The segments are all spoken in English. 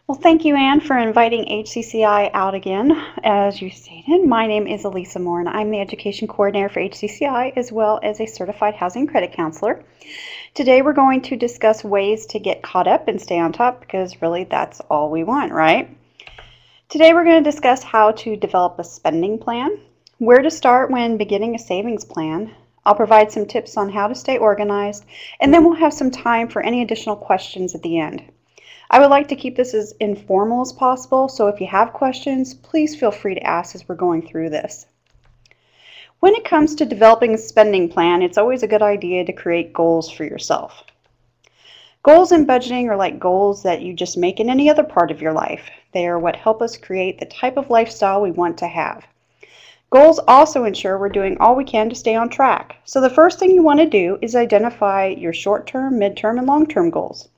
Well, thank you, Anne, for inviting HCCI out again. As you stated, my name is Elisa Moore, and I'm the Education Coordinator for HCCI, as well as a Certified Housing Credit Counselor. Today, we're going to discuss ways to get caught up and stay on top, because really that's all we want, right? Today, we're going to discuss how to develop a spending plan, where to start when beginning a savings plan. I'll provide some tips on how to stay organized, and then we'll have some time for any additional questions at the end. I would like to keep this as informal as possible, so if you have questions, please feel free to ask as we're going through this. When it comes to developing a spending plan, it's always a good idea to create goals for yourself. Goals in budgeting are like goals that you just make in any other part of your life. They are what help us create the type of lifestyle we want to have. Goals also ensure we're doing all we can to stay on track. So the first thing you want to do is identify your short-term, midterm, and long-term goals.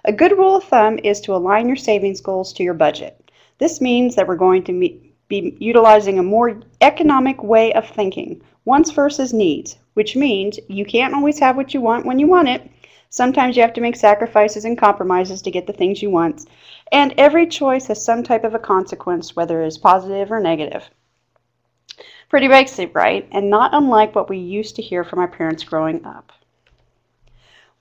A good rule of thumb is to align your savings goals to your budget. This means that we're going to be utilizing a more economic way of thinking, wants versus needs, which means you can't always have what you want when you want it. Sometimes you have to make sacrifices and compromises to get the things you want, and every choice has some type of a consequence, whether it is positive or negative. Pretty basic, right? And not unlike what we used to hear from our parents growing up.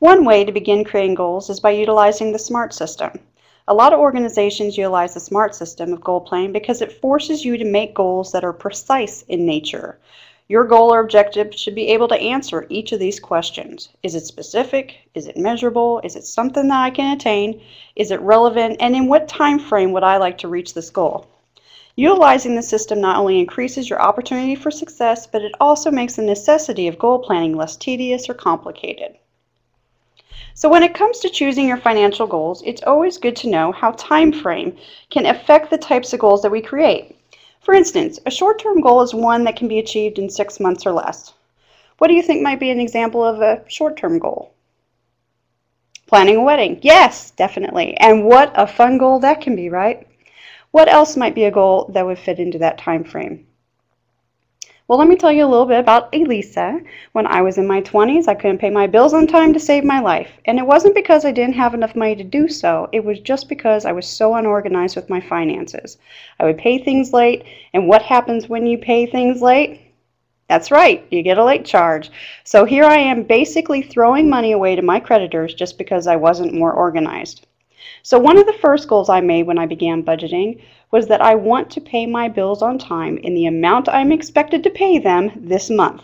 One way to begin creating goals is by utilizing the SMART system. A lot of organizations utilize the SMART system of goal planning because it forces you to make goals that are precise in nature. Your goal or objective should be able to answer each of these questions. Is it specific? Is it measurable? Is it something that I can attain? Is it relevant? And in what time frame would I like to reach this goal? Utilizing the system not only increases your opportunity for success, but it also makes the necessity of goal planning less tedious or complicated. So when it comes to choosing your financial goals, it's always good to know how time frame can affect the types of goals that we create. For instance, a short-term goal is one that can be achieved in 6 months or less. What do you think might be an example of a short-term goal? Planning a wedding. Yes, definitely. And what a fun goal that can be, right? What else might be a goal that would fit into that time frame? Well, let me tell you a little bit about Elisa. When I was in my 20s, I couldn't pay my bills on time to save my life. And it wasn't because I didn't have enough money to do so. It was just because I was so unorganized with my finances. I would pay things late, and what happens when you pay things late? That's right, you get a late charge. So here I am basically throwing money away to my creditors just because I wasn't more organized. So one of the first goals I made when I began budgeting was that I want to pay my bills on time in the amount I'm expected to pay them this month.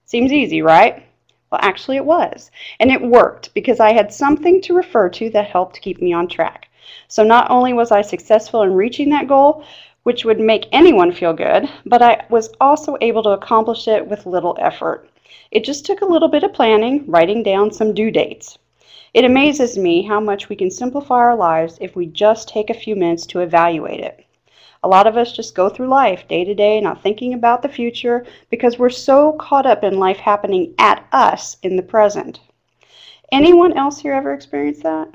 Seems easy, right? Well, actually it was. And it worked because I had something to refer to that helped keep me on track. So not only was I successful in reaching that goal, which would make anyone feel good, but I was also able to accomplish it with little effort. It just took a little bit of planning, writing down some due dates. It amazes me how much we can simplify our lives if we just take a few minutes to evaluate it. A lot of us just go through life day to day, not thinking about the future because we're so caught up in life happening at us in the present. Anyone else here ever experienced that?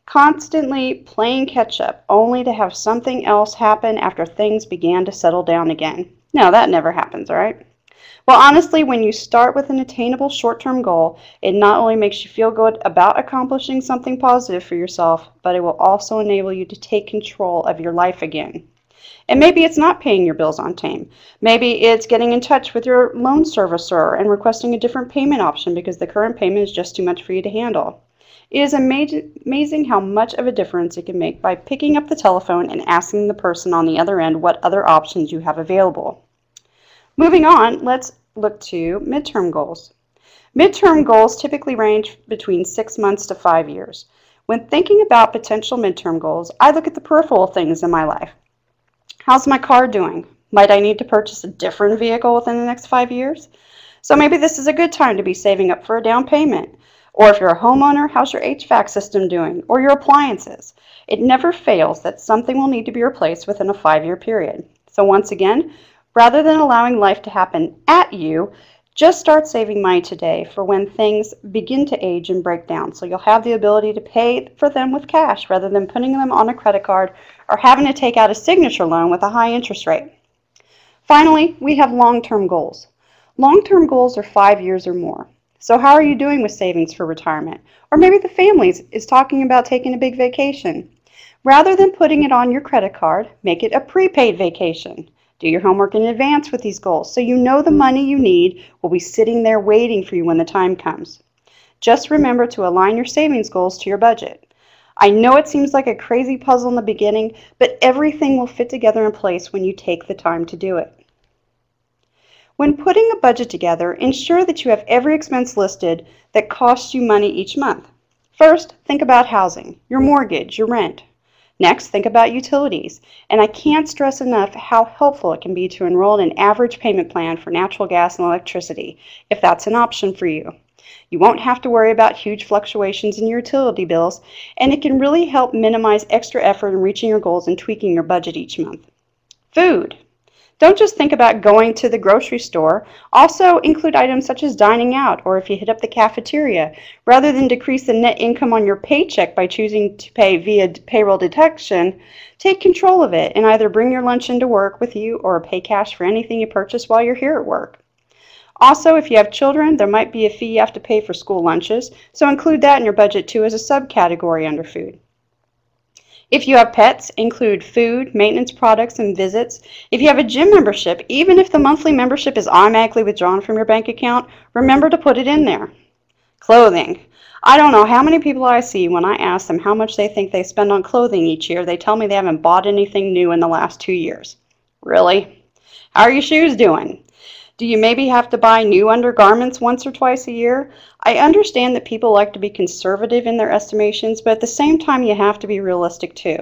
Constantly playing catch up only to have something else happen after things began to settle down again. No, that never happens, all right? Well, honestly, when you start with an attainable short-term goal, it not only makes you feel good about accomplishing something positive for yourself, but it will also enable you to take control of your life again. And maybe it's not paying your bills on time. Maybe it's getting in touch with your loan servicer and requesting a different payment option because the current payment is just too much for you to handle. It is amazing how much of a difference it can make by picking up the telephone and asking the person on the other end what other options you have available. Moving on, let's look to midterm goals. Midterm goals typically range between 6 months to 5 years. When thinking about potential midterm goals, I look at the peripheral things in my life. How's my car doing? Might I need to purchase a different vehicle within the next 5 years? So maybe this is a good time to be saving up for a down payment. Or if you're a homeowner, how's your HVAC system doing? Or your appliances? It never fails that something will need to be replaced within a 5-year period. So once again, rather than allowing life to happen at you, just start saving money today for when things begin to age and break down. So you'll have the ability to pay for them with cash rather than putting them on a credit card or having to take out a signature loan with a high interest rate. Finally, we have long-term goals. Long-term goals are 5 years or more. So how are you doing with savings for retirement? Or maybe the family is talking about taking a big vacation. Rather than putting it on your credit card, make it a prepaid vacation. Do your homework in advance with these goals so you know the money you need will be sitting there waiting for you when the time comes. Just remember to align your savings goals to your budget. I know it seems like a crazy puzzle in the beginning, but everything will fit together in place when you take the time to do it. When putting a budget together, ensure that you have every expense listed that costs you money each month. First, think about housing, your mortgage, your rent. Next, think about utilities. And I can't stress enough how helpful it can be to enroll in an average payment plan for natural gas and electricity, if that's an option for you. You won't have to worry about huge fluctuations in your utility bills, and it can really help minimize extra effort in reaching your goals and tweaking your budget each month. Food. Don't just think about going to the grocery store. Also include items such as dining out, or if you hit up the cafeteria. Rather than decrease the net income on your paycheck by choosing to pay via payroll deduction, take control of it and either bring your lunch into work with you or pay cash for anything you purchase while you're here at work. Also, if you have children, there might be a fee you have to pay for school lunches, so include that in your budget too as a subcategory under food. If you have pets, include food, maintenance products, and visits. If you have a gym membership, even if the monthly membership is automatically withdrawn from your bank account, remember to put it in there. Clothing. I don't know how many people I see when I ask them how much they think they spend on clothing each year, they tell me they haven't bought anything new in the last 2 years. Really? How are your shoes doing? Do you maybe have to buy new undergarments once or twice a year? I understand that people like to be conservative in their estimations, but at the same time you have to be realistic too.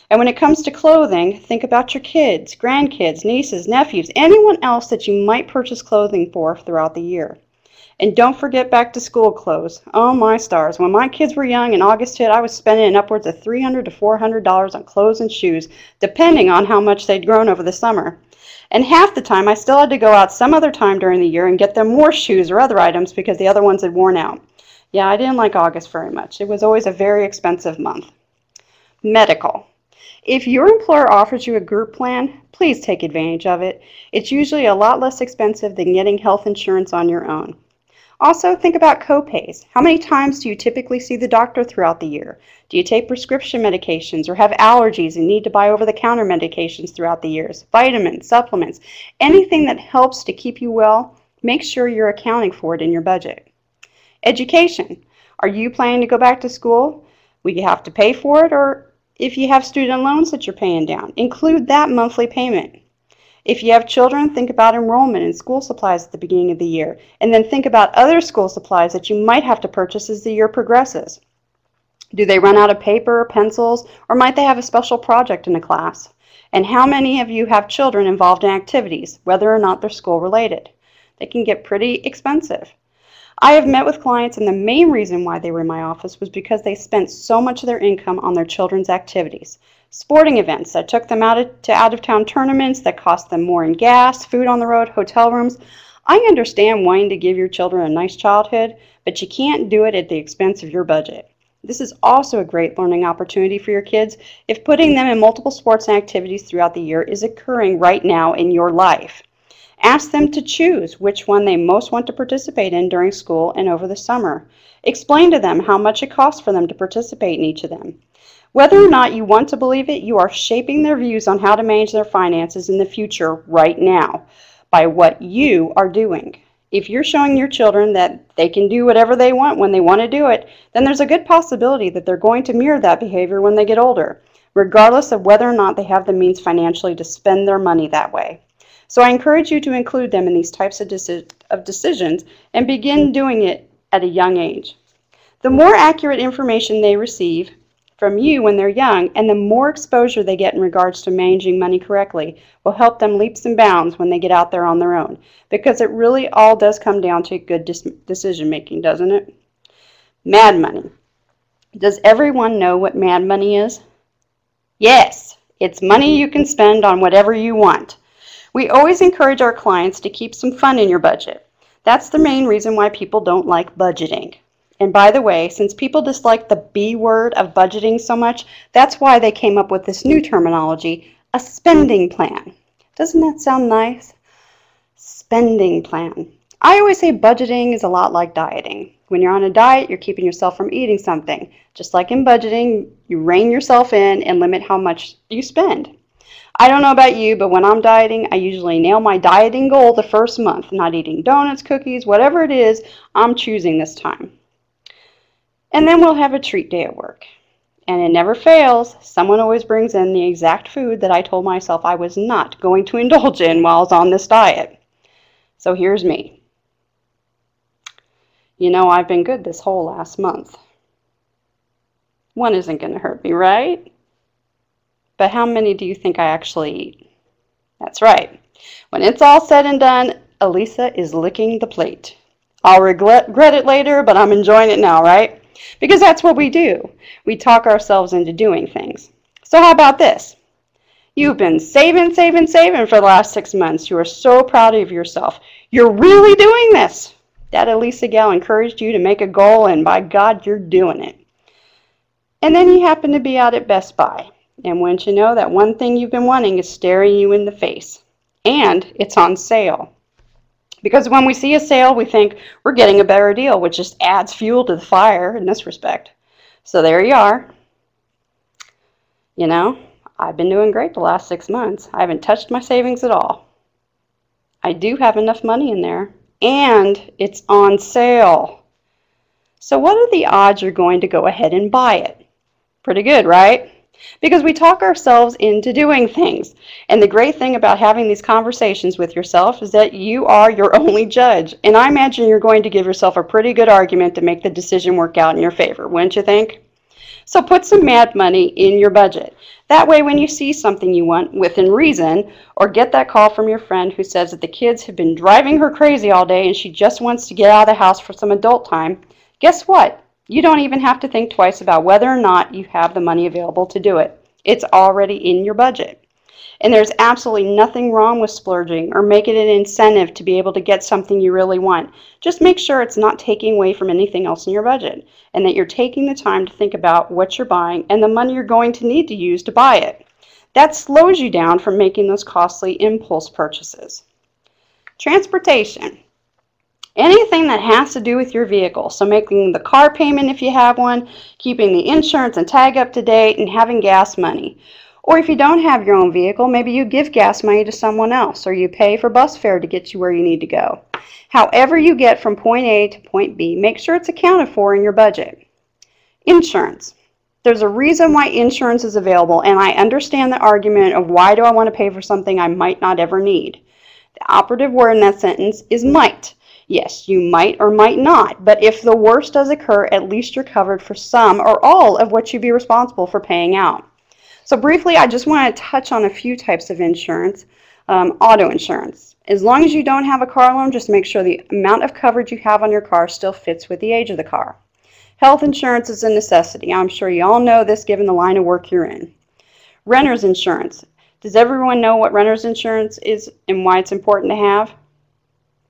And when it comes to clothing, think about your kids, grandkids, nieces, nephews, anyone else that you might purchase clothing for throughout the year. And don't forget back to school clothes. Oh my stars, when my kids were young and August hit, I was spending upwards of $300 to $400 on clothes and shoes, depending on how much they'd grown over the summer. And half the time I still had to go out some other time during the year and get them more shoes or other items because the other ones had worn out. Yeah, I didn't like August very much. It was always a very expensive month. Medical. If your employer offers you a group plan, please take advantage of it. It's usually a lot less expensive than getting health insurance on your own. Also, think about co-pays. How many times do you typically see the doctor throughout the year? Do you take prescription medications or have allergies and need to buy over-the-counter medications throughout the years? Vitamins, supplements, anything that helps to keep you well, make sure you're accounting for it in your budget. Education. Are you planning to go back to school? Will you have to pay for it, or if you have student loans that you're paying down, include that monthly payment. If you have children, think about enrollment in school supplies at the beginning of the year, and then think about other school supplies that you might have to purchase as the year progresses. Do they run out of paper or pencils, or might they have a special project in a class? And how many of you have children involved in activities, whether or not they're school related? They can get pretty expensive. I have met with clients, and the main reason why they were in my office was because they spent so much of their income on their children's activities. Sporting events that took them to out-of-town tournaments that cost them more in gas, food on the road, hotel rooms. I understand wanting to give your children a nice childhood, but you can't do it at the expense of your budget. This is also a great learning opportunity for your kids if putting them in multiple sports and activities throughout the year is occurring right now in your life. Ask them to choose which one they most want to participate in during school and over the summer. Explain to them how much it costs for them to participate in each of them. Whether or not you want to believe it, you are shaping their views on how to manage their finances in the future right now by what you are doing. If you're showing your children that they can do whatever they want when they want to do it, then there's a good possibility that they're going to mirror that behavior when they get older, regardless of whether or not they have the means financially to spend their money that way. So I encourage you to include them in these types of decisions and begin doing it at a young age. The more accurate information they receive from you when they're young, and the more exposure they get in regards to managing money correctly, will help them leaps and bounds when they get out there on their own. Because it really all does come down to good decision making, doesn't it? Mad money. Does everyone know what mad money is? Yes, it's money you can spend on whatever you want. We always encourage our clients to keep some fun in your budget. That's the main reason why people don't like budgeting. And by the way, since people dislike the B word of budgeting so much, that's why they came up with this new terminology, a spending plan. Doesn't that sound nice? Spending plan. I always say budgeting is a lot like dieting. When you're on a diet, you're keeping yourself from eating something. Just like in budgeting, you rein yourself in and limit how much you spend. I don't know about you, but when I'm dieting, I usually nail my dieting goal the first month. Not eating donuts, cookies, whatever it is, I'm choosing this time. And then we'll have a treat day at work. And it never fails, someone always brings in the exact food that I told myself I was not going to indulge in while I was on this diet. So here's me. You know, I've been good this whole last month. One isn't going to hurt me, right? But how many do you think I actually eat? That's right. When it's all said and done, Elisa is licking the plate. I'll regret it later, but I'm enjoying it now, right? Because that's what we do. We talk ourselves into doing things. So how about this? You've been saving for the last 6 months. You are so proud of yourself. You're really doing this. That Elisa gal encouraged you to make a goal, and by God, you're doing it. And then you happen to be out at Best Buy. And wouldn't you know that one thing you've been wanting is staring you in the face. And it's on sale. Because when we see a sale, we think we're getting a better deal, which just adds fuel to the fire in this respect. So there you are. You know, I've been doing great the last 6 months. I haven't touched my savings at all. I do have enough money in there, and it's on sale. So what are the odds you're going to go ahead and buy it? Pretty good, right? Because we talk ourselves into doing things. And the great thing about having these conversations with yourself is that you are your only judge. And I imagine you're going to give yourself a pretty good argument to make the decision work out in your favor, wouldn't you think? So put some mad money in your budget. That way when you see something you want within reason, or get that call from your friend who says that the kids have been driving her crazy all day and she just wants to get out of the house for some adult time, guess what? You don't even have to think twice about whether or not you have the money available to do it. It's already in your budget. And there's absolutely nothing wrong with splurging or making it an incentive to be able to get something you really want. Just make sure it's not taking away from anything else in your budget, and that you're taking the time to think about what you're buying and the money you're going to need to use to buy it. That slows you down from making those costly impulse purchases. Transportation. Anything that has to do with your vehicle, so making the car payment if you have one, keeping the insurance and tag up to date, and having gas money. Or if you don't have your own vehicle, maybe you give gas money to someone else, or you pay for bus fare to get you where you need to go. However you get from point A to point B, make sure it's accounted for in your budget. Insurance. There's a reason why insurance is available, and I understand the argument of why do I want to pay for something I might not ever need. The operative word in that sentence is might. Yes, you might or might not, but if the worst does occur, at least you're covered for some or all of what you'd be responsible for paying out. So briefly, I just want to touch on a few types of insurance. Auto insurance. As long as you don't have a car loan, just make sure the amount of coverage you have on your car still fits with the age of the car. Health insurance is a necessity. I'm sure you all know this given the line of work you're in. Renter's insurance. Does everyone know what renter's insurance is and why it's important to have?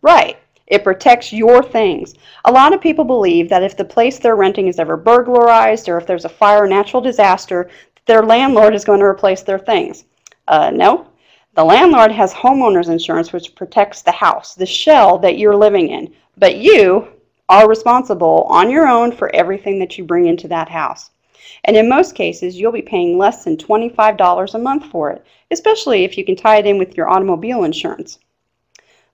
Right. It protects your things. A lot of people believe that if the place they're renting is ever burglarized or if there's a fire or natural disaster, their landlord is going to replace their things. No. The landlord has homeowner's insurance, which protects the house, the shell that you're living in. But you are responsible on your own for everything that you bring into that house. And in most cases, you'll be paying less than $25 a month for it, especially if you can tie it in with your automobile insurance.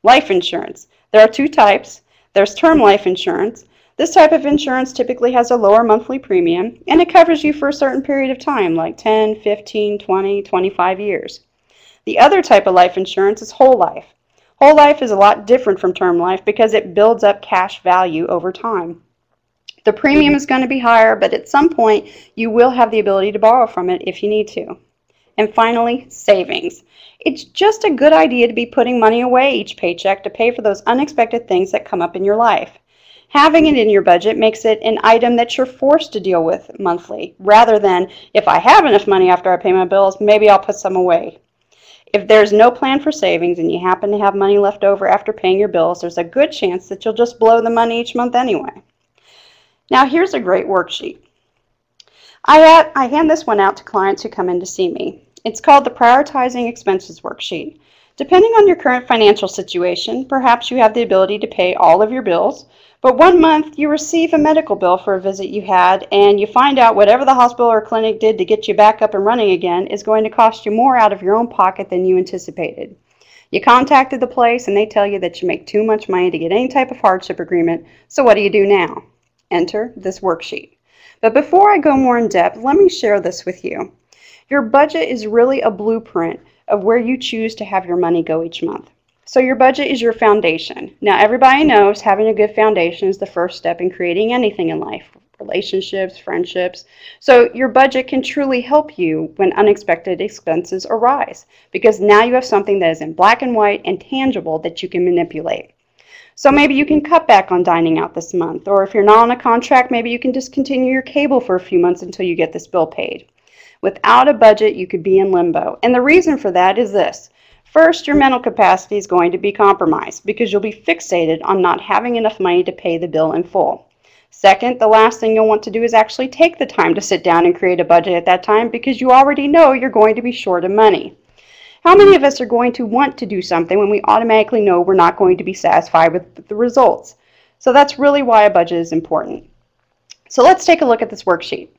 Life insurance. There are two types. There's term life insurance. This type of insurance typically has a lower monthly premium, and it covers you for a certain period of time, like 10, 15, 20, 25 years. The other type of life insurance is whole life. Whole life is a lot different from term life because it builds up cash value over time. The premium is going to be higher, but at some point you will have the ability to borrow from it if you need to. And finally, savings. It's just a good idea to be putting money away each paycheck to pay for those unexpected things that come up in your life. Having it in your budget makes it an item that you're forced to deal with monthly, rather than, if I have enough money after I pay my bills, maybe I'll put some away. If there's no plan for savings and you happen to have money left over after paying your bills, there's a good chance that you'll just blow the money each month anyway. Now here's a great worksheet. I hand this one out to clients who come in to see me. It's called the Prioritizing Expenses Worksheet. Depending on your current financial situation, perhaps you have the ability to pay all of your bills, But one month you receive a medical bill for a visit you had, and you find out whatever the hospital or clinic did to get you back up and running again is going to cost you more out of your own pocket than you anticipated. You contacted the place and they tell you that you make too much money to get any type of hardship agreement, so what do you do now? Enter this worksheet. But before I go more in depth, let me share this with you. Your budget is really a blueprint of where you choose to have your money go each month. So your budget is your foundation. Now everybody knows having a good foundation is the first step in creating anything in life. Relationships, friendships. So your budget can truly help you when unexpected expenses arise, because now you have something that is in black and white and tangible that you can manipulate. So maybe you can cut back on dining out this month, or if you're not on a contract, maybe you can discontinue your cable for a few months until you get this bill paid. Without a budget, you could be in limbo. And the reason for that is this. First, your mental capacity is going to be compromised because you'll be fixated on not having enough money to pay the bill in full. Second, the last thing you'll want to do is actually take the time to sit down and create a budget at that time because you already know you're going to be short of money. How many of us are going to want to do something when we automatically know we're not going to be satisfied with the results? So that's really why a budget is important. So let's take a look at this worksheet.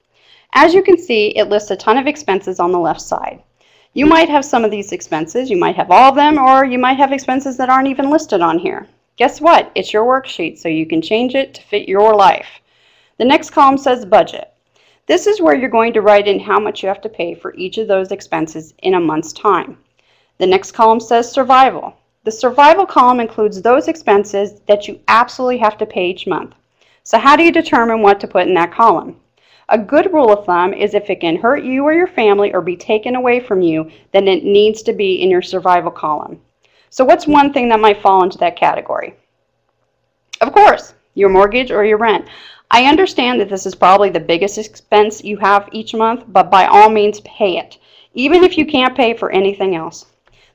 As you can see, it lists a ton of expenses on the left side. You might have some of these expenses, you might have all of them, or you might have expenses that aren't even listed on here. Guess what? It's your worksheet, so you can change it to fit your life. The next column says budget. This is where you're going to write in how much you have to pay for each of those expenses in a month's time. The next column says survival. The survival column includes those expenses that you absolutely have to pay each month. So how do you determine what to put in that column? A good rule of thumb is if it can hurt you or your family or be taken away from you, then it needs to be in your survival column. So what's one thing that might fall into that category? Of course, your mortgage or your rent. I understand that this is probably the biggest expense you have each month, but by all means pay it, even if you can't pay for anything else.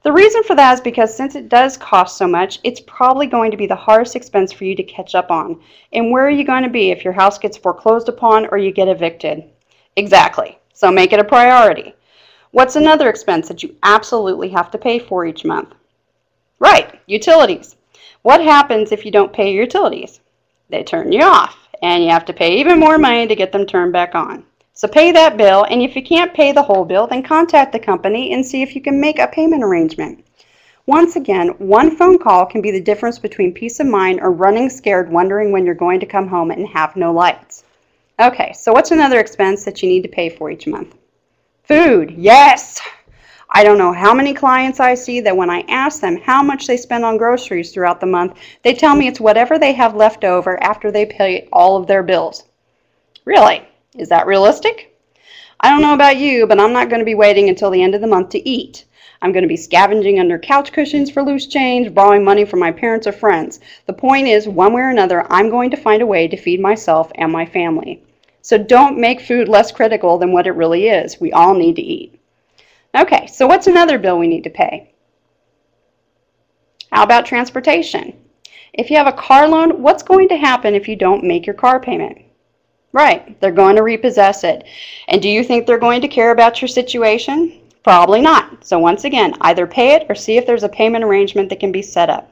The reason for that is because since it does cost so much, it's probably going to be the hardest expense for you to catch up on. And where are you going to be if your house gets foreclosed upon or you get evicted? Exactly. So make it a priority. What's another expense that you absolutely have to pay for each month? Right, utilities. What happens if you don't pay your utilities? They turn you off, and you have to pay even more money to get them turned back on. So pay that bill, and if you can't pay the whole bill, then contact the company and see if you can make a payment arrangement. Once again, one phone call can be the difference between peace of mind or running scared wondering when you're going to come home and have no lights. Okay, so what's another expense that you need to pay for each month? Food, yes! I don't know how many clients I see that when I ask them how much they spend on groceries throughout the month, they tell me it's whatever they have left over after they pay all of their bills. Really? Is that realistic? I don't know about you, but I'm not going to be waiting until the end of the month to eat. I'm going to be scavenging under couch cushions for loose change, borrowing money from my parents or friends. The point is, one way or another, I'm going to find a way to feed myself and my family. So don't make food less critical than what it really is. We all need to eat. Okay, so what's another bill we need to pay? How about transportation? If you have a car loan, what's going to happen if you don't make your car payment? Right, they're going to repossess it. And do you think they're going to care about your situation? Probably not. So once again, either pay it or see if there's a payment arrangement that can be set up.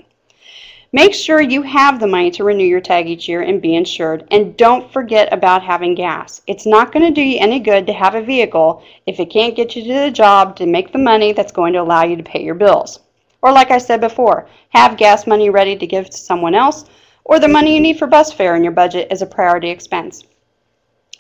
Make sure you have the money to renew your tag each year and be insured. And don't forget about having gas. It's not going to do you any good to have a vehicle if it can't get you to the job to make the money that's going to allow you to pay your bills. Or like I said before, have gas money ready to give to someone else, or the money you need for bus fare in your budget is a priority expense.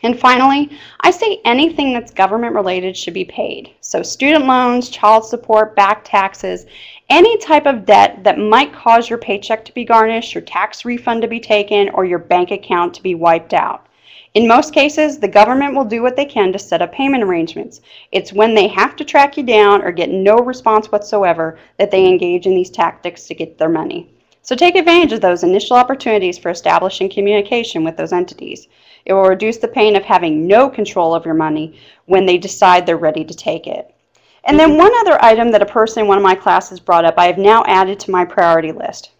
And finally, I say anything that's government related should be paid. So student loans, child support, back taxes, any type of debt that might cause your paycheck to be garnished, your tax refund to be taken, or your bank account to be wiped out. In most cases, the government will do what they can to set up payment arrangements. It's when they have to track you down or get no response whatsoever that they engage in these tactics to get their money. So take advantage of those initial opportunities for establishing communication with those entities. It will reduce the pain of having no control of your money when they decide they're ready to take it. And then one other item that a person in one of my classes brought up, I have now added to my priority list.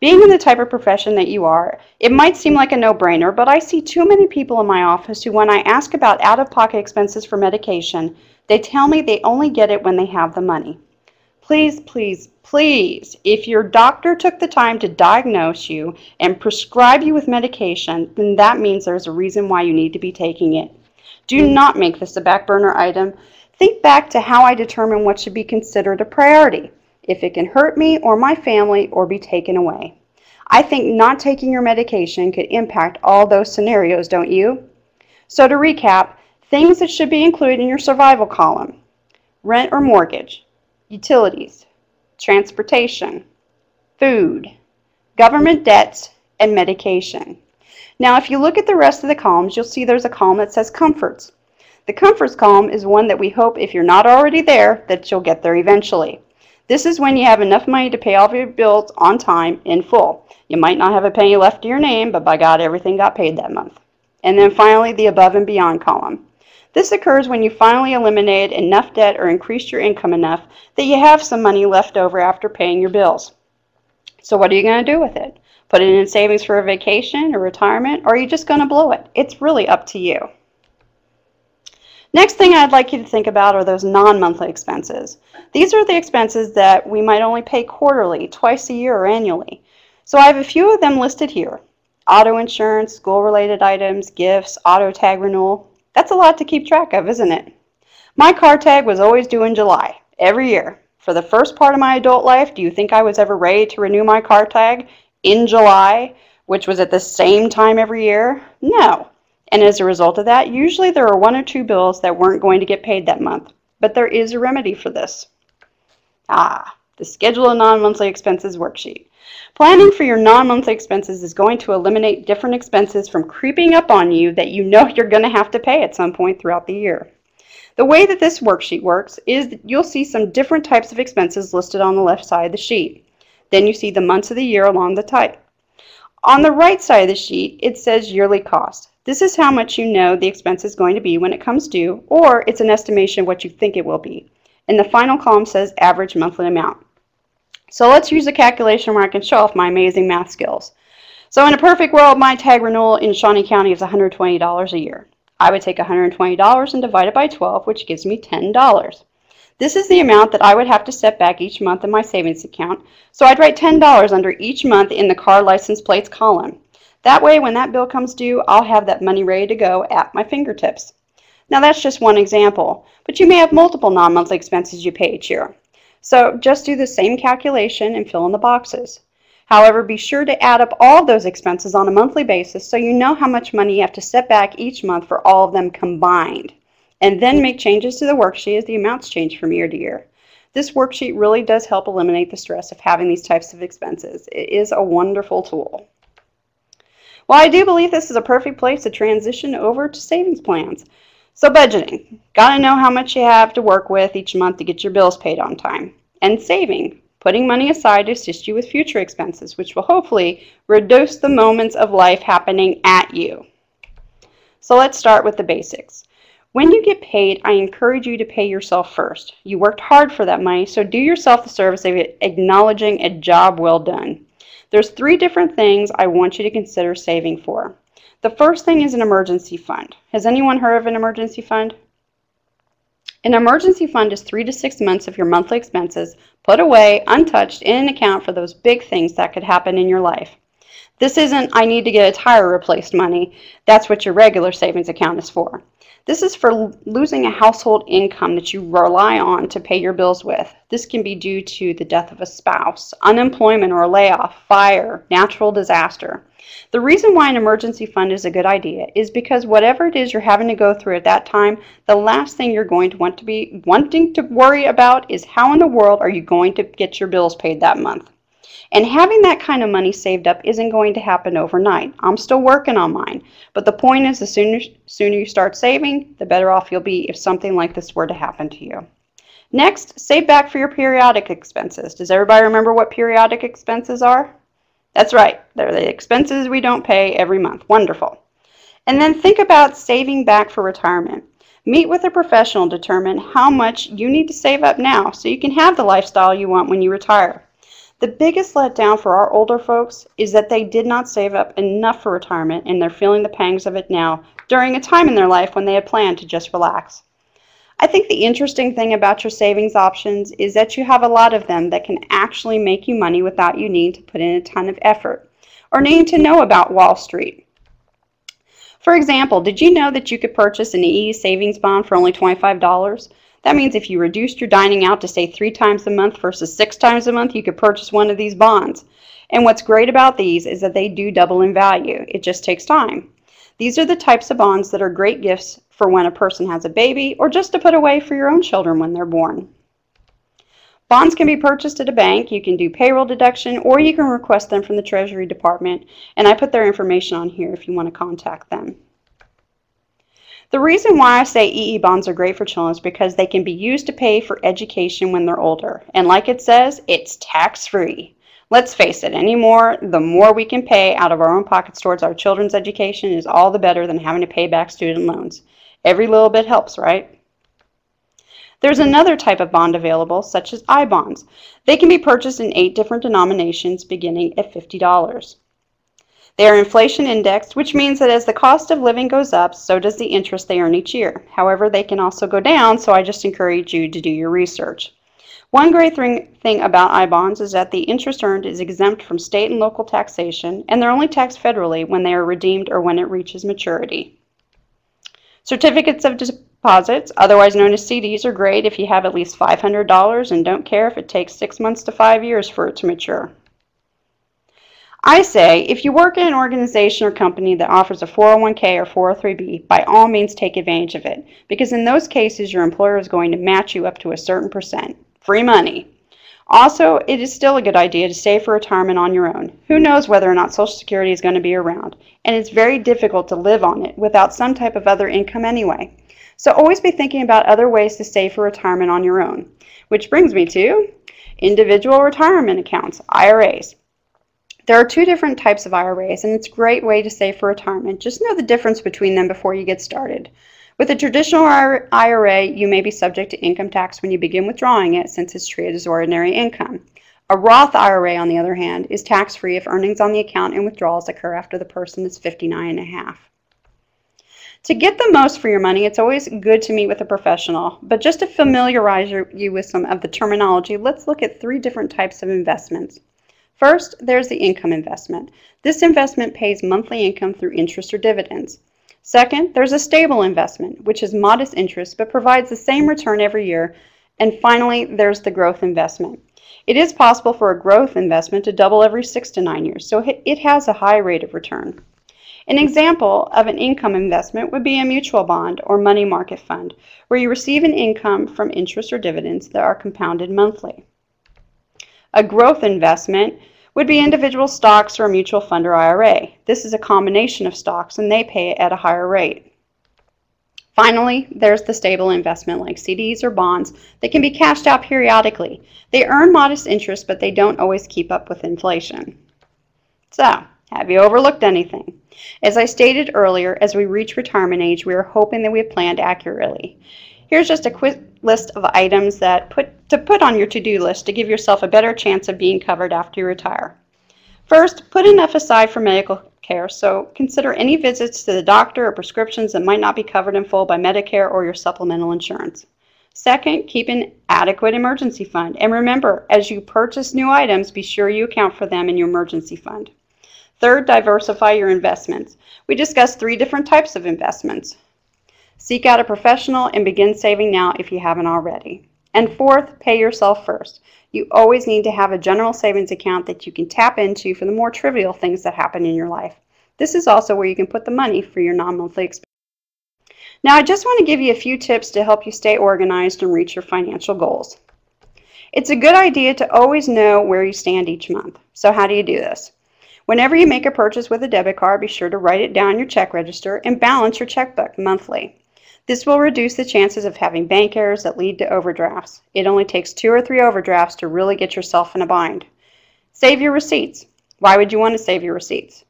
Being in the type of profession that you are, it might seem like a no-brainer, but I see too many people in my office who, when I ask about out-of-pocket expenses for medication, they tell me they only get it when they have the money. Please, please, please, if your doctor took the time to diagnose you and prescribe you with medication, then that means there's a reason why you need to be taking it. Do not make this a back burner item. Think back to how I determine what should be considered a priority, if it can hurt me or my family or be taken away. I think not taking your medication could impact all those scenarios, don't you? So to recap, things that should be included in your survival column: rent or mortgage, utilities, transportation, food, government debts, and medication. Now, if you look at the rest of the columns, you'll see there's a column that says comforts. The comforts column is one that we hope, if you're not already there, that you'll get there eventually. This is when you have enough money to pay all of your bills on time in full. You might not have a penny left to your name, but by God, everything got paid that month. And then finally, the above and beyond column. This occurs when you finally eliminated enough debt or increased your income enough that you have some money left over after paying your bills. So what are you going to do with it? Put it in savings for a vacation or retirement, or are you just going to blow it? It's really up to you. Next thing I'd like you to think about are those non-monthly expenses. These are the expenses that we might only pay quarterly, twice a year, or annually. So I have a few of them listed here. Auto insurance, school-related items, gifts, auto tag renewal. That's a lot to keep track of, isn't it? My car tag was always due in July, every year. For the first part of my adult life, do you think I was ever ready to renew my car tag in July, which was at the same time every year? No. And as a result of that, usually there are one or two bills that weren't going to get paid that month. But there is a remedy for this. The Schedule of Non-Monthly Expenses worksheet. Planning for your non-monthly expenses is going to eliminate different expenses from creeping up on you that you know you're going to have to pay at some point throughout the year. The way that this worksheet works is that you'll see some different types of expenses listed on the left side of the sheet. Then you see the months of the year along the type. On the right side of the sheet, it says yearly cost. This is how much you know the expense is going to be when it comes due, or it's an estimation of what you think it will be. And the final column says average monthly amount. So let's use a calculation where I can show off my amazing math skills. So in a perfect world, my tag renewal in Shawnee County is $120 a year. I would take $120 and divide it by 12, which gives me $10. This is the amount that I would have to set back each month in my savings account. So I'd write $10 under each month in the car license plates column. That way, when that bill comes due, I'll have that money ready to go at my fingertips. Now that's just one example, but you may have multiple non-monthly expenses you pay each year. So just do the same calculation and fill in the boxes. However, be sure to add up all of those expenses on a monthly basis so you know how much money you have to set back each month for all of them combined. And then make changes to the worksheet as the amounts change from year to year. This worksheet really does help eliminate the stress of having these types of expenses. It is a wonderful tool. Well, I do believe this is a perfect place to transition over to savings plans. So budgeting, got to know how much you have to work with each month to get your bills paid on time. And saving, putting money aside to assist you with future expenses, which will hopefully reduce the moments of life happening at you. So let's start with the basics. When you get paid, I encourage you to pay yourself first. You worked hard for that money, so do yourself the service of acknowledging a job well done. There's 3 different things I want you to consider saving for. The first thing is an emergency fund. Has anyone heard of an emergency fund? An emergency fund is 3 to 6 months of your monthly expenses put away, untouched, in an account for those big things that could happen in your life. This isn't, I need to get a tire replaced money. That's what your regular savings account is for. This is for losing a household income that you rely on to pay your bills with. This can be due to the death of a spouse, unemployment or a layoff, fire, natural disaster. The reason why an emergency fund is a good idea is because whatever it is you're having to go through at that time, the last thing you're going to want to be wanting to worry about is how in the world are you going to get your bills paid that month. And having that kind of money saved up isn't going to happen overnight. I'm still working on mine. But the point is, the sooner you start saving, the better off you'll be if something like this were to happen to you. Next, save back for your periodic expenses. Does everybody remember what periodic expenses are? That's right. They're the expenses we don't pay every month. Wonderful. And then think about saving back for retirement. Meet with a professional to determine how much you need to save up now so you can have the lifestyle you want when you retire. The biggest letdown for our older folks is that they did not save up enough for retirement, and they're feeling the pangs of it now during a time in their life when they had planned to just relax. I think the interesting thing about your savings options is that you have a lot of them that can actually make you money without you needing to put in a ton of effort or needing to know about Wall Street. For example, did you know that you could purchase an EE savings bond for only $25? That means if you reduced your dining out to say 3 times a month versus 6 times a month, you could purchase one of these bonds. And what's great about these is that they do double in value. It just takes time. These are the types of bonds that are great gifts for when a person has a baby or just to put away for your own children when they're born. Bonds can be purchased at a bank, you can do payroll deduction, or you can request them from the Treasury Department, and I put their information on here if you want to contact them. The reason why I say EE bonds are great for children is because they can be used to pay for education when they're older, and like it says, it's tax-free. Let's face it, the more we can pay out of our own pockets towards our children's education is all the better than having to pay back student loans. Every little bit helps, right? There's another type of bond available, such as I-bonds. They can be purchased in 8 different denominations beginning at $50. They are inflation indexed, which means that as the cost of living goes up, so does the interest they earn each year. However, they can also go down, so I just encourage you to do your research. One great thing about I-bonds is that the interest earned is exempt from state and local taxation, and they're only taxed federally when they are redeemed or when it reaches maturity. Certificates of deposits, otherwise known as CDs, are great if you have at least $500 and don't care if it takes 6 months to 5 years for it to mature. I say, if you work in an organization or company that offers a 401k or 403b, by all means take advantage of it, because in those cases your employer is going to match you up to a certain percent. Free money. Also, it is still a good idea to save for retirement on your own. Who knows whether or not Social Security is going to be around, and it's very difficult to live on it without some type of other income anyway. So always be thinking about other ways to save for retirement on your own. Which brings me to individual retirement accounts, IRAs. There are 2 different types of IRAs, and it's a great way to save for retirement. Just know the difference between them before you get started. With a traditional IRA, you may be subject to income tax when you begin withdrawing it, since it's treated as ordinary income. A Roth IRA, on the other hand, is tax-free if earnings on the account and withdrawals occur after the person is 59 and a half. To get the most for your money, it's always good to meet with a professional, but just to familiarize you with some of the terminology, let's look at 3 different types of investments. First, there's the income investment. This investment pays monthly income through interest or dividends. Second, there's a stable investment, which is modest interest but provides the same return every year. And finally, there's the growth investment. It is possible for a growth investment to double every 6 to 9 years, so it has a high rate of return. An example of an income investment would be a mutual bond or money market fund, where you receive an income from interest or dividends that are compounded monthly. A growth investment would be individual stocks or a mutual fund or IRA. This is a combination of stocks and they pay at a higher rate. Finally, there's the stable investment like CDs or bonds that can be cashed out periodically. They earn modest interest, but they don't always keep up with inflation. So, have you overlooked anything? As I stated earlier, as we reach retirement age, we are hoping that we have planned accurately. Here's just a quick list of items to put on your to-do list to give yourself a better chance of being covered after you retire. First, put enough aside for medical care, so consider any visits to the doctor or prescriptions that might not be covered in full by Medicare or your supplemental insurance. Second, keep an adequate emergency fund. And remember, as you purchase new items, be sure you account for them in your emergency fund. Third, diversify your investments. We discussed 3 different types of investments. Seek out a professional and begin saving now if you haven't already. And fourth, pay yourself first. You always need to have a general savings account that you can tap into for the more trivial things that happen in your life. This is also where you can put the money for your non-monthly expenses. Now, I just want to give you a few tips to help you stay organized and reach your financial goals. It's a good idea to always know where you stand each month. So how do you do this? Whenever you make a purchase with a debit card, be sure to write it down in your check register and balance your checkbook monthly. This will reduce the chances of having bank errors that lead to overdrafts. It only takes 2 or 3 overdrafts to really get yourself in a bind. Save your receipts. Why would you want to save your receipts?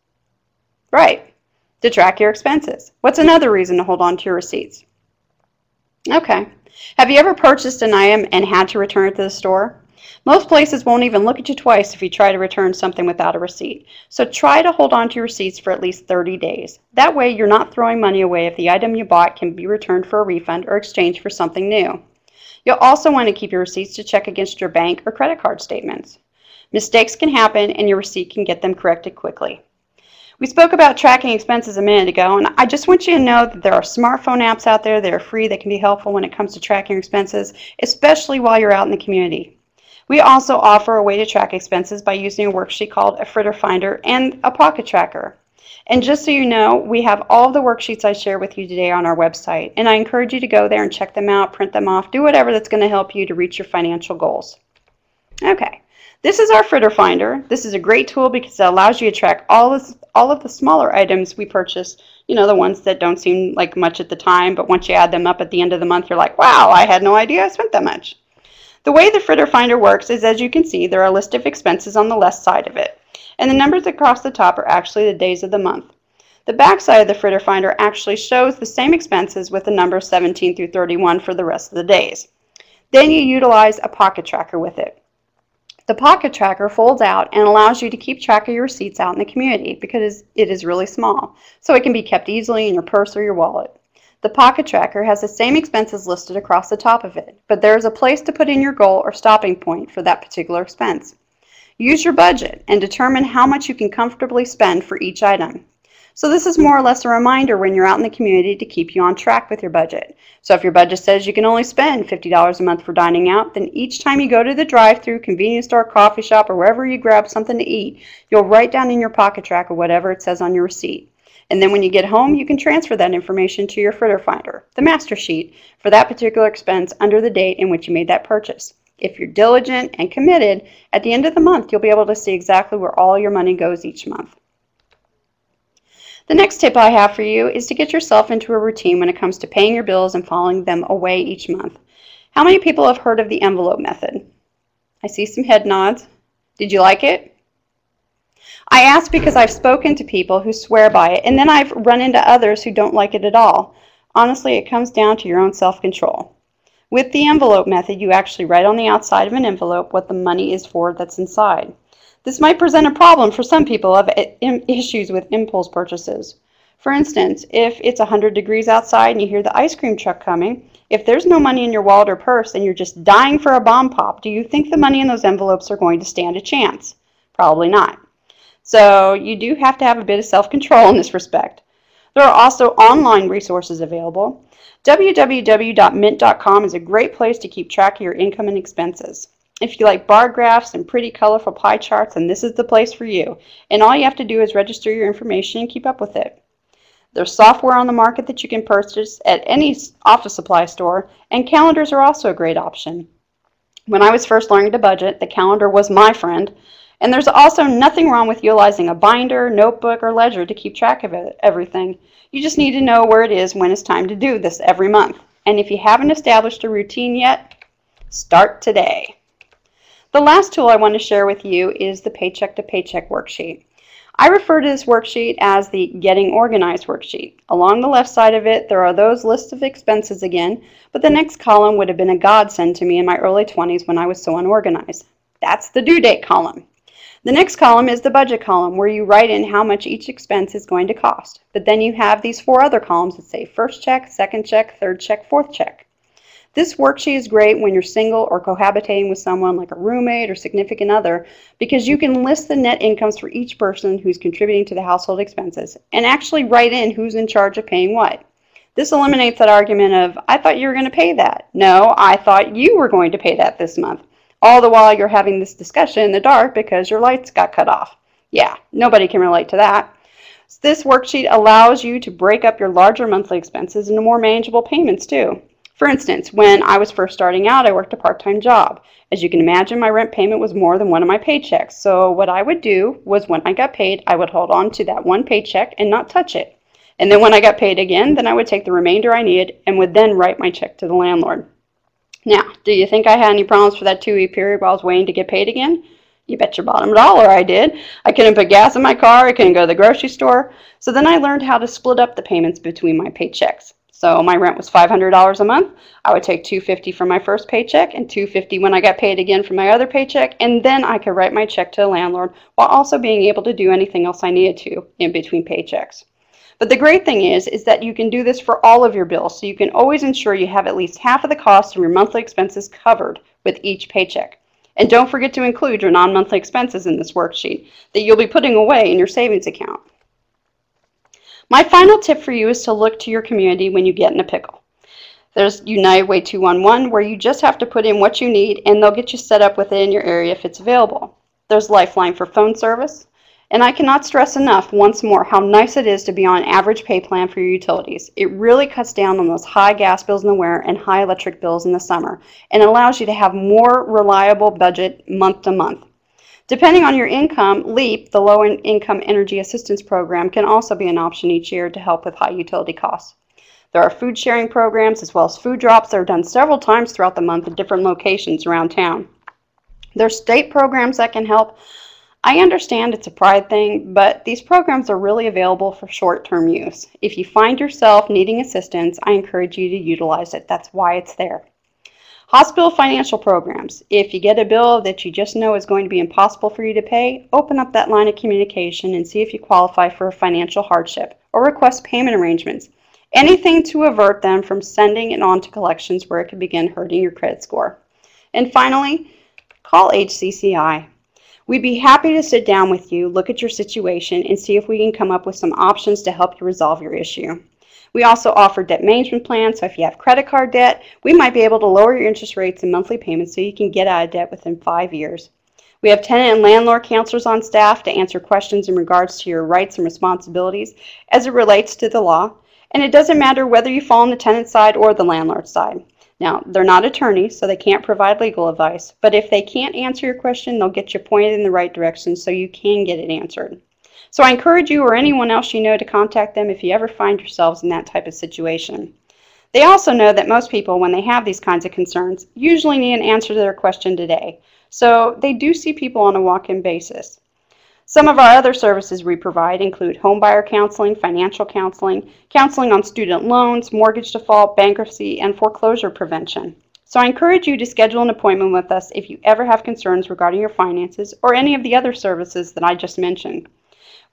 Right, to track your expenses. What's another reason to hold on to your receipts? Okay. Have you ever purchased an item and had to return it to the store? Most places won't even look at you twice if you try to return something without a receipt. So try to hold on to your receipts for at least 30 days. That way you're not throwing money away if the item you bought can be returned for a refund or exchanged for something new. You'll also want to keep your receipts to check against your bank or credit card statements. Mistakes can happen and your receipt can get them corrected quickly. We spoke about tracking expenses a minute ago, and I just want you to know that there are smartphone apps out there that are free that can be helpful when it comes to tracking your expenses, especially while you're out in the community. We also offer a way to track expenses by using a worksheet called a Fritter Finder and a pocket tracker. And just so you know, we have all of the worksheets I share with you today on our website, and I encourage you to go there and check them out, print them off, do whatever that's going to help you to reach your financial goals. Okay, this is our Fritter Finder. This is a great tool because it allows you to track all of the smaller items we purchase, you know, the ones that don't seem like much at the time, but once you add them up at the end of the month, you're like, wow, I had no idea I spent that much. The way the Fritter Finder works is, as you can see, there are a list of expenses on the left side of it, and the numbers across the top are actually the days of the month. The back side of the Fritter Finder actually shows the same expenses with the numbers 17 through 31 for the rest of the days. Then you utilize a pocket tracker with it. The pocket tracker folds out and allows you to keep track of your receipts out in the community because it is really small, so it can be kept easily in your purse or your wallet. The pocket tracker has the same expenses listed across the top of it, but there is a place to put in your goal or stopping point for that particular expense. Use your budget and determine how much you can comfortably spend for each item. So this is more or less a reminder when you're out in the community to keep you on track with your budget. So if your budget says you can only spend $50 a month for dining out, then each time you go to the drive-thru, convenience store, coffee shop, or wherever you grab something to eat, you'll write down in your pocket tracker whatever it says on your receipt. And then when you get home, you can transfer that information to your Fritter Finder, the master sheet, for that particular expense under the date in which you made that purchase. If you're diligent and committed, at the end of the month, you'll be able to see exactly where all your money goes each month. The next tip I have for you is to get yourself into a routine when it comes to paying your bills and filing them away each month. How many people have heard of the envelope method? I see some head nods. Did you like it? I ask because I've spoken to people who swear by it, and then I've run into others who don't like it at all. Honestly, it comes down to your own self-control. With the envelope method, you actually write on the outside of an envelope what the money is for that's inside. This might present a problem for some people who have issues with impulse purchases. For instance, if it's 100 degrees outside and you hear the ice cream truck coming, if there's no money in your wallet or purse and you're just dying for a bomb pop, do you think the money in those envelopes are going to stand a chance? Probably not. So you do have to have a bit of self-control in this respect. There are also online resources available. www.mint.com is a great place to keep track of your income and expenses. If you like bar graphs and pretty colorful pie charts, then this is the place for you. And all you have to do is register your information and keep up with it. There's software on the market that you can purchase at any office supply store, and calendars are also a great option. When I was first learning to budget, the calendar was my friend. And there's also nothing wrong with utilizing a binder, notebook, or ledger to keep track of everything. You just need to know where it is when it's time to do this every month. And if you haven't established a routine yet, start today. The last tool I want to share with you is the Paycheck to Paycheck worksheet. I refer to this worksheet as the Getting Organized worksheet. Along the left side of it, there are those lists of expenses again, but the next column would have been a godsend to me in my early 20s when I was so unorganized. That's the due date column. The next column is the budget column, where you write in how much each expense is going to cost. But then you have these 4 other columns that say first check, second check, third check, fourth check. This worksheet is great when you're single or cohabitating with someone like a roommate or significant other, because you can list the net incomes for each person who's contributing to the household expenses and actually write in who's in charge of paying what. This eliminates that argument of, I thought you were going to pay that. No, I thought you were going to pay that this month. All the while you're having this discussion in the dark because your lights got cut off. Yeah, nobody can relate to that. This worksheet allows you to break up your larger monthly expenses into more manageable payments too. For instance, when I was first starting out, I worked a part-time job. As you can imagine, my rent payment was more than one of my paychecks. So what I would do was when I got paid, I would hold on to that one paycheck and not touch it. And then when I got paid again, then I would take the remainder I needed and would then write my check to the landlord. Now, do you think I had any problems for that 2-week period while I was waiting to get paid again? You bet your bottom dollar I did. I couldn't put gas in my car, I couldn't go to the grocery store. So then I learned how to split up the payments between my paychecks. So my rent was $500 a month. I would take $250 from my first paycheck and $250 when I got paid again from my other paycheck, and then I could write my check to the landlord while also being able to do anything else I needed to in between paychecks. But the great thing is that you can do this for all of your bills, so you can always ensure you have at least half of the cost of your monthly expenses covered with each paycheck. And don't forget to include your non-monthly expenses in this worksheet that you'll be putting away in your savings account. My final tip for you is to look to your community when you get in a pickle. There's United Way 211, where you just have to put in what you need and they'll get you set up with it in your area if it's available. There's Lifeline for phone service. And I cannot stress enough once more how nice it is to be on an average pay plan for your utilities. It really cuts down on those high gas bills in the winter and high electric bills in the summer, and allows you to have more reliable budget month to month. Depending on your income, LEAP, the Low Income Energy Assistance Program, can also be an option each year to help with high utility costs. There are food sharing programs as well as food drops that are done several times throughout the month at different locations around town. There are state programs that can help. I understand it's a pride thing, but these programs are really available for short-term use. If you find yourself needing assistance, I encourage you to utilize it. That's why it's there. Hospital financial programs. If you get a bill that you just know is going to be impossible for you to pay, open up that line of communication and see if you qualify for a financial hardship or request payment arrangements. Anything to avert them from sending it on to collections where it could begin hurting your credit score. And finally, call HCCI. We'd be happy to sit down with you, look at your situation, and see if we can come up with some options to help you resolve your issue. We also offer debt management plans, so if you have credit card debt, we might be able to lower your interest rates and monthly payments so you can get out of debt within 5 years. We have tenant and landlord counselors on staff to answer questions in regards to your rights and responsibilities as it relates to the law, and it doesn't matter whether you fall on the tenant side or the landlord side. Now, they're not attorneys, so they can't provide legal advice, but if they can't answer your question, they'll get you pointed in the right direction so you can get it answered. So I encourage you or anyone else you know to contact them if you ever find yourselves in that type of situation. They also know that most people, when they have these kinds of concerns, usually need an answer to their question today. So they do see people on a walk-in basis. Some of our other services we provide include homebuyer counseling, financial counseling, counseling on student loans, mortgage default, bankruptcy, and foreclosure prevention. So I encourage you to schedule an appointment with us if you ever have concerns regarding your finances or any of the other services that I just mentioned.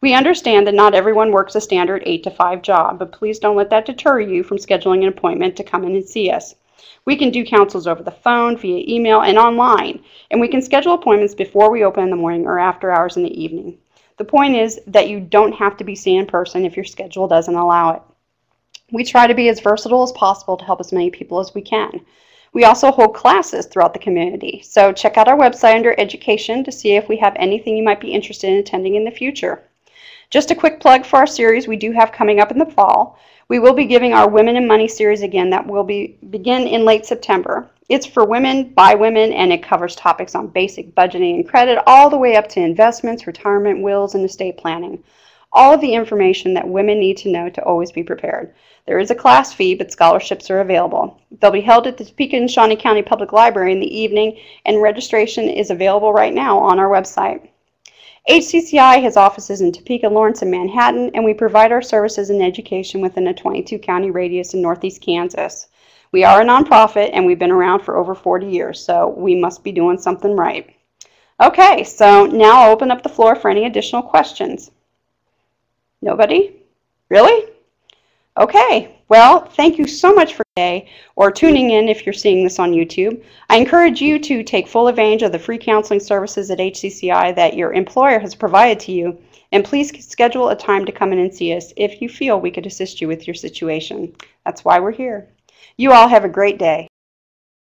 We understand that not everyone works a standard 8-to-5 job, but please don't let that deter you from scheduling an appointment to come in and see us. We can do counsels over the phone, via email, and online, and we can schedule appointments before we open in the morning or after hours in the evening. The point is that you don't have to be seen in person if your schedule doesn't allow it. We try to be as versatile as possible to help as many people as we can. We also hold classes throughout the community, so check out our website under Education to see if we have anything you might be interested in attending in the future. Just a quick plug for our series we do have coming up in the fall. We will be giving our Women in Money series again that will begin in late September. It's for women, by women, and it covers topics on basic budgeting and credit all the way up to investments, retirement, wills, and estate planning. All of the information that women need to know to always be prepared. There is a class fee, but scholarships are available. They'll be held at the Topeka and Shawnee County Public Library in the evening, and registration is available right now on our website. HCCI has offices in Topeka, Lawrence, and Manhattan, and we provide our services and education within a 22-county radius in northeast Kansas. We are a nonprofit, and we've been around for over 40 years, so we must be doing something right. Okay, so now I'll open up the floor for any additional questions. Nobody? Really? Okay, well, thank you so much for today, or tuning in if you're seeing this on YouTube. I encourage you to take full advantage of the free counseling services at HCCI that your employer has provided to you, and please schedule a time to come in and see us if you feel we could assist you with your situation. That's why we're here. You all have a great day.